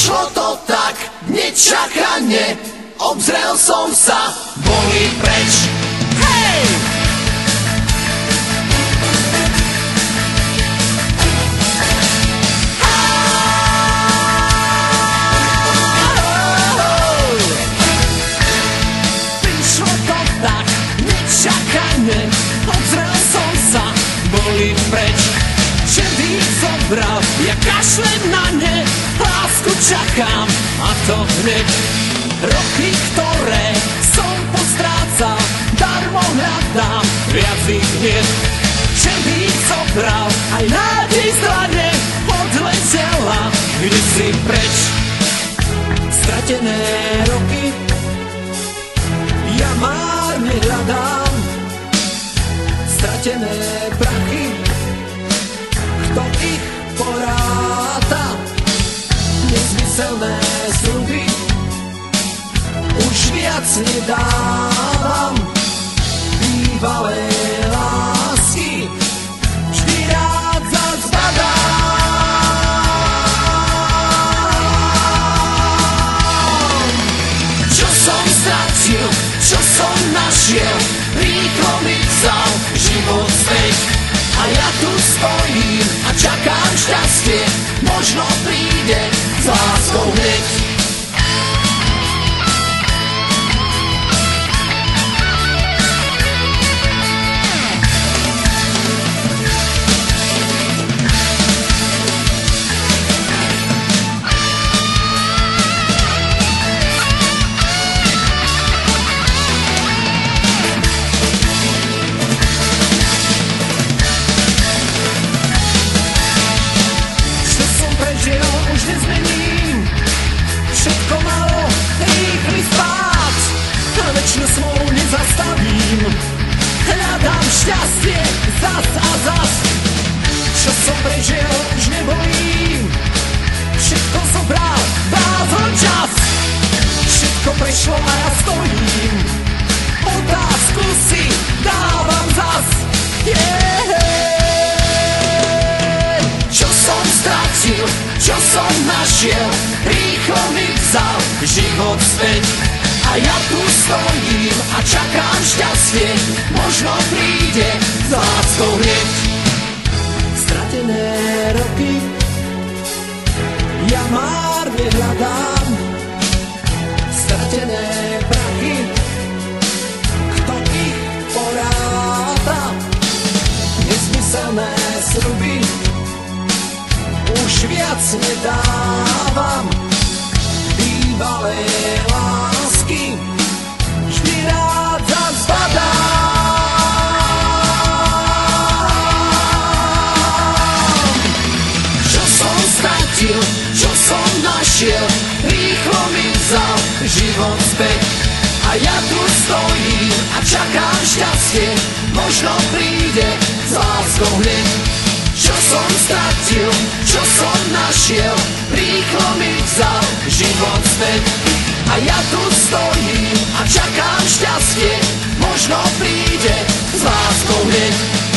Prišlo to tak nečakane, obzrel som sa, boli preč. Hej! Prišlo to tak nečakane, obzrel som sa, boli preč. Červík zobral, ja kašlem na ne, lásku čakám a to hneď. Roky, ktoré som postrácal, darmo hľadám, viac ich nie. Červík zobral, aj nádej z dlane odletela, kde si preč. Stratené roky, ja márne hľadám, stratené prachy, kto ich poráta, nezmyselné sľuby, už viac nedávam, bývalé lásky vždy rád zbadám. Čo som stratil, čo som našiel, rýchlo mi vzal život späť. A ja tu stojím a čakám šťastie, možno príde s láskou hneď. Hľadám šťastie zas a zas. Čo som prežil, už nebolím. Všetko zobral, bázon čas. Všetko prešlo a ja stojím. Otázku si dávam zas. Čo som stratil, čo som našiel, rýchlo mi vzal život späť. A ja tu stojím a čakám šťastie, možno príde s láskou hneď. Stratené roky, ja márne hľadám, stratené prachy, kto ich poráta, nezmyselné sľuby, už viac nedávam, bývalé lásky vždy rád zbadám. Čo som stratil, čo som našiel, rýchlo mi vzal život späť. A ja tu stojím a čakám šťastie, možno príde s láskou hneď. Čo som stratil, čo som našiel, rýchlo mi vzal život späť. A ja tu stojím a čakám šťastie, možno príde s láskou hneď.